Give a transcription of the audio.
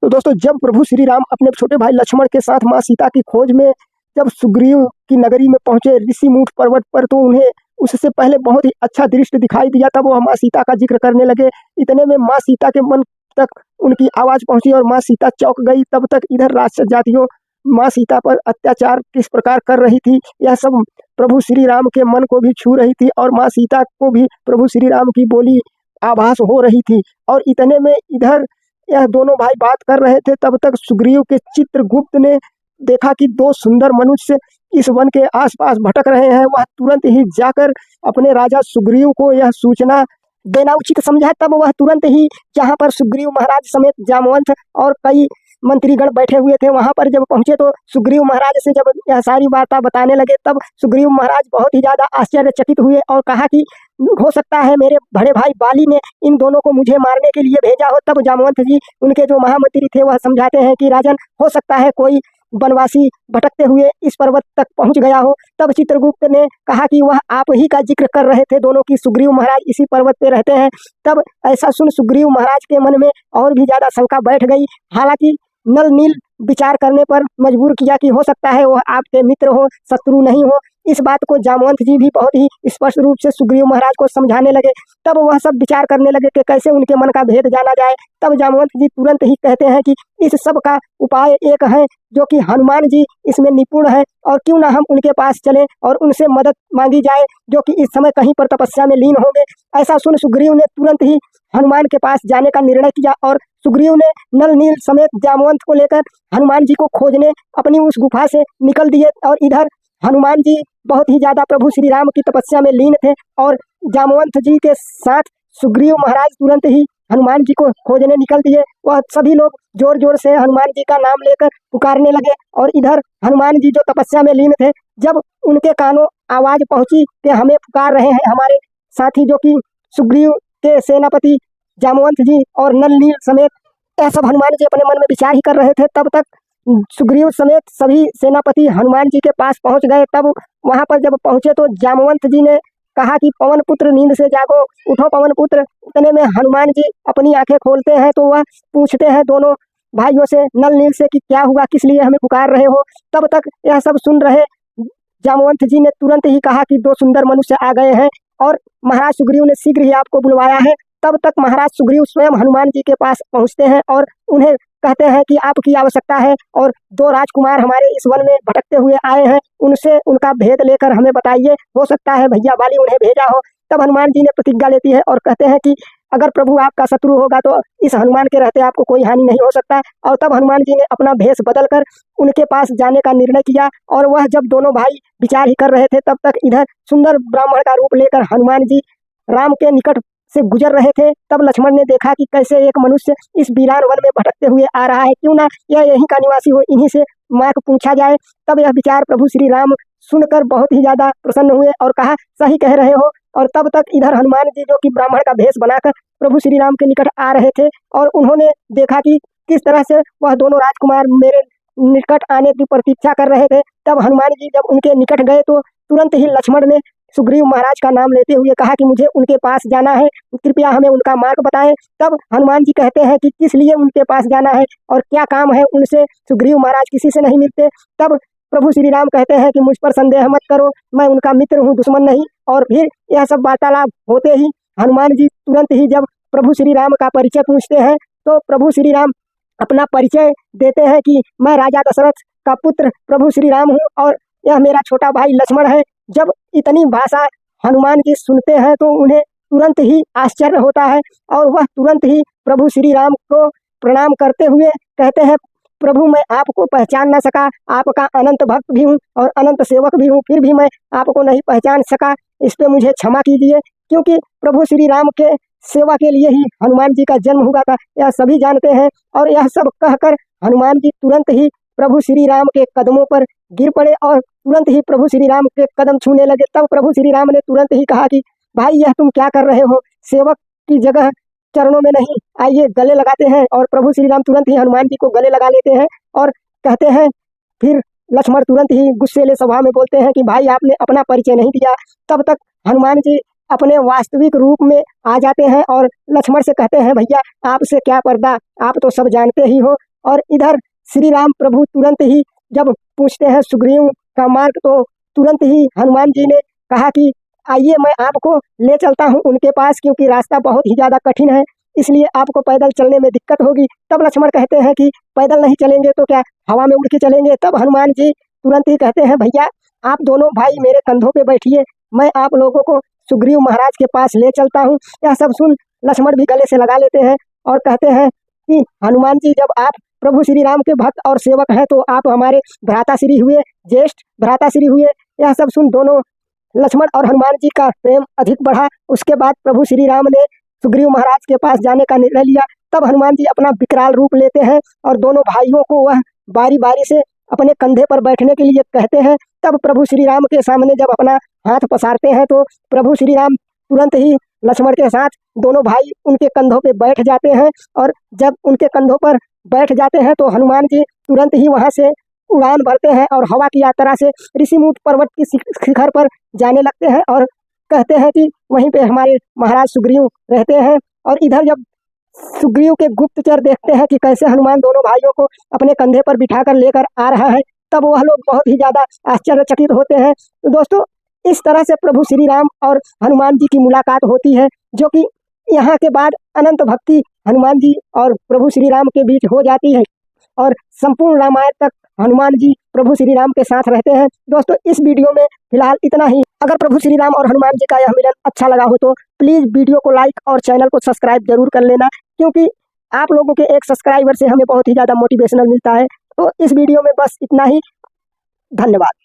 तो दोस्तों जब प्रभु श्री राम अपने छोटे भाई लक्ष्मण के साथ माँ सीता की खोज में जब सुग्रीव की नगरी में पहुंचे ऋषिमूठ पर्वत पर, तो उन्हें उससे पहले बहुत ही अच्छा दृश्य दिखाई दिया। तब वह माँ सीता का जिक्र करने लगे। इतने में माँ सीता के मन तक उनकी आवाज पहुंची और माँ सीता चौंक गई। तब तक इधर राक्षस जातियों माँ सीता पर अत्याचार किस प्रकार कर रही थी, यह सब प्रभु श्री राम के मन को भी छू रही थी और माँ सीता को भी प्रभु श्री राम की बोली आभास हो रही थी। और इतने में इधर यह दोनों भाई बात कर रहे थे। तब तक सुग्रीव के चित्रगुप्त ने देखा कि दो सुंदर मनुष्य इस वन के आसपास भटक रहे हैं। वह तुरंत ही जाकर अपने राजा सुग्रीव को यह सूचना देना उचित समझा। तब वह तुरंत ही जहाँ पर सुग्रीव महाराज समेत जामवंत और कई मंत्रीगण बैठे हुए थे, वहां पर जब पहुंचे तो सुग्रीव महाराज से जब यह सारी बातें बताने लगे, तब सुग्रीव महाराज बहुत ही ज्यादा आश्चर्यचकित हुए और कहा कि हो सकता है मेरे बड़े भाई बाली ने इन दोनों को मुझे मारने के लिए भेजा हो। तब जामवंत जी, उनके जो महामंत्री थे, वह समझाते हैं कि राजन, हो सकता है कोई वनवासी भटकते हुए इस पर्वत तक पहुंच गया हो। तब चित्रगुप्त ने कहा कि वह आप ही का जिक्र कर रहे थे दोनों की, सुग्रीव महाराज इसी पर्वत पे रहते हैं। तब ऐसा सुन सुग्रीव महाराज के मन में और भी ज्यादा शंका बैठ गई। हालांकि नल नील विचार करने पर मजबूर किया कि हो सकता है वह आपके मित्र हो, शत्रु नहीं हो। इस बात को जामवंत जी भी बहुत ही स्पष्ट रूप से सुग्रीव महाराज को समझाने लगे। तब वह सब विचार करने लगे कि कैसे उनके मन का भेद जाना जाए। तब जामवंत जी तुरंत ही कहते हैं कि इस सब का उपाय एक है, जो कि हनुमान जी इसमें निपुण है, और क्यों ना हम उनके पास चलें और उनसे मदद मांगी जाए, जो कि इस समय कहीं पर तपस्या में लीन होंगे। ऐसा सुन सुग्रीव ने तुरंत ही हनुमान के पास जाने का निर्णय किया और सुग्रीव ने नल नील समेत जामवंत को लेकर हनुमान जी को खोजने अपनी उस गुफा से निकल दिए। और इधर हनुमान जी बहुत ही ज्यादा प्रभु श्री राम की तपस्या में लीन थे और जामवंत जी के साथ सुग्रीव महाराज तुरंत ही हनुमान जी को खोजने निकल दिए। वह सभी लोग जोर जोर से हनुमान जी का नाम लेकर पुकारने लगे और इधर हनुमान जी जो तपस्या में लीन थे, जब उनके कानों आवाज पहुंची कि हमें पुकार रहे हैं हमारे साथी जो कि सुग्रीव के सेनापति जामवंत जी और नल नील समेत, यह सब हनुमान जी अपने मन में विचार ही कर रहे थे। तब तक सुग्रीव समेत सभी सेनापति हनुमान जी के पास पहुंच गए। तब वहां पर जब पहुंचे तो जामवंत जी ने कहा कि पवन पुत्र नींद से जागो, उठो पवन पुत्र। इतने में हनुमान जी अपनी आंखें खोलते हैं तो वह पूछते हैं दोनों भाइयों से, नल नील से, कि क्या हुआ, किस लिए हमें पुकार रहे हो। तब तक यह सब सुन रहे जामवंत जी ने तुरंत ही कहा कि दो सुंदर मनुष्य आ गए हैं और महाराज सुग्रीव ने शीघ्र ही आपको बुलवाया है। तब तक महाराज सुग्रीव स्वयं हनुमान जी के पास पहुंचते हैं और उन्हें कहते हैं कि आपकी आवश्यकता है और दो राजकुमार हमारे इस वन में भटकते हुए आए हैं, उनसे उनका भेद लेकर हमें बताइए, हो सकता है भैया बाली उन्हें भेजा हो। तब हनुमान जी ने प्रतिज्ञा लेती है और कहते हैं कि अगर प्रभु आपका शत्रु होगा तो इस हनुमान के रहते आपको कोई हानि नहीं हो सकता। और तब हनुमान जी ने अपना भेष बदलकर उनके पास जाने का निर्णय किया। और वह जब दोनों भाई विचार ही कर रहे थे, तब तक इधर सुंदर ब्राह्मण का रूप लेकर हनुमान जी राम के निकट से गुजर रहे थे। तब लक्ष्मण ने देखा कि कैसे एक मनुष्य इस वीरान वन में भटकते हुए आ रहा है, क्यों ना यह यहीं का निवासी हो, इन्हीं से मार्ग पूछा जाए। तब यह विचार प्रभु श्री राम सुनकर बहुत ही ज्यादा प्रसन्न हुए और कहा, सही कह रहे हो। और तब तक इधर हनुमान जी जो कि ब्राह्मण का भेष बनाकर प्रभु श्री राम के निकट आ रहे थे और उन्होंने देखा कि किस तरह से वह दोनों राजकुमार मेरे निकट आने की प्रतीक्षा कर रहे थे। तब हनुमान जी जब उनके निकट गए तो तुरंत ही लक्ष्मण ने सुग्रीव महाराज का नाम लेते हुए कहा कि मुझे उनके पास जाना है, कृपया हमें उनका मार्ग बताएं। तब हनुमान जी कहते हैं कि किस लिए उनके पास जाना है और क्या काम है उनसे, सुग्रीव महाराज किसी से नहीं मिलते। तब प्रभु श्री राम कहते हैं कि मुझ पर संदेह मत करो, मैं उनका मित्र हूँ, दुश्मन नहीं। और फिर यह सब वार्तालाप होते ही हनुमान जी तुरंत ही जब प्रभु श्री राम का परिचय पूछते हैं तो प्रभु श्री राम अपना परिचय देते हैं कि मैं राजा दशरथ का पुत्र प्रभु श्री राम हूँ और यह मेरा छोटा भाई लक्ष्मण है। जब इतनी भाषा हनुमान जी सुनते हैं तो उन्हें तुरंत ही आश्चर्य होता है और वह तुरंत ही प्रभु श्री राम को प्रणाम करते हुए कहते हैं, प्रभु मैं आपको पहचान न सका, आपका अनंत भक्त भी हूँ और अनंत सेवक भी हूँ, फिर भी मैं आपको नहीं पहचान सका, इस पे मुझे क्षमा कीजिए। क्योंकि प्रभु श्री राम के सेवा के लिए ही हनुमान जी का जन्म हुआ था, यह सभी जानते हैं। और यह सब कहकर हनुमान जी तुरंत ही प्रभु श्री राम के कदमों पर गिर पड़े और तुरंत ही प्रभु श्री राम के कदम छूने लगे। तब प्रभु श्री राम ने तुरंत ही कहा कि भाई यह तुम क्या कर रहे हो, सेवक की जगह चरणों में नहीं, आइए गले लगाते हैं। और प्रभु श्री राम तुरंत ही हनुमान जी को गले लगा लेते हैं और कहते हैं, फिर लक्ष्मण तुरंत ही गुस्सेले स्वभाव में बोलते हैं कि भाई आपने अपना परिचय नहीं दिया। तब तक हनुमान जी अपने वास्तविक रूप में आ जाते हैं और लक्ष्मण से कहते हैं, भैया आपसे क्या पर्दा, आप तो सब जानते ही हो और इधर श्री राम प्रभु तुरंत ही जब पूछते हैं सुग्रीव का मार्ग, तो तुरंत ही हनुमान जी ने कहा कि आइए मैं आपको ले चलता हूँ उनके पास, क्योंकि रास्ता बहुत ही ज़्यादा कठिन है, इसलिए आपको पैदल चलने में दिक्कत होगी। तब लक्ष्मण कहते हैं कि पैदल नहीं चलेंगे तो क्या हवा में उड़ के चलेंगे? तब हनुमान जी तुरंत ही कहते हैं भैया आप दोनों भाई मेरे कंधों पे बैठिए, मैं आप लोगों को सुग्रीव महाराज के पास ले चलता हूँ। यह सब सुन लक्ष्मण भी गले से लगा लेते हैं और कहते हैं कि हनुमान जी जब आप प्रभु श्री राम के भक्त और सेवक हैं तो आप हमारे भ्राताश्री हुए, ज्येष्ठ भ्राताश्री हुए। यह सब सुन दोनों लक्ष्मण और हनुमान जी का प्रेम अधिक बढ़ा। उसके बाद प्रभु श्री राम ने सुग्रीव महाराज के पास जाने का निर्णय लिया। तब हनुमान जी अपना विकराल रूप लेते हैं और दोनों भाइयों को वह बारी बारी से अपने कंधे पर बैठने के लिए कहते हैं। तब प्रभु श्री राम के सामने जब अपना हाथ पसारते हैं तो प्रभु श्री राम तुरंत ही लक्ष्मण के साथ दोनों भाई उनके कंधों पे बैठ जाते हैं। और जब उनके कंधों पर बैठ जाते हैं तो हनुमान जी तुरंत ही वहां से उड़ान भरते हैं और हवा की यात्रा से ऋषिमूठ पर्वत की शिखर पर जाने लगते हैं और कहते हैं कि वहीं पे हमारे महाराज सुग्रीव रहते हैं। और इधर जब सुग्रीव के गुप्तचर देखते हैं कि कैसे हनुमान दोनों भाइयों को अपने कंधे पर बिठाकर लेकर आ रहा है, तब वह लोग बहुत ही ज्यादा आश्चर्यचकित होते हैं। तो दोस्तों इस तरह से प्रभु श्री राम और हनुमान जी की मुलाकात होती है, जो कि यहाँ के बाद अनंत भक्ति हनुमान जी और प्रभु श्री राम के बीच हो जाती है और संपूर्ण रामायण तक हनुमान जी प्रभु श्री राम के साथ रहते हैं। दोस्तों इस वीडियो में फिलहाल इतना ही। अगर प्रभु श्री राम और हनुमान जी का यह मिलन अच्छा लगा हो तो प्लीज वीडियो को लाइक और चैनल को सब्सक्राइब जरूर कर लेना, क्योंकि आप लोगों के एक सब्सक्राइबर से हमें बहुत ही ज्यादा मोटिवेशनल मिलता है। तो इस वीडियो में बस इतना ही। धन्यवाद।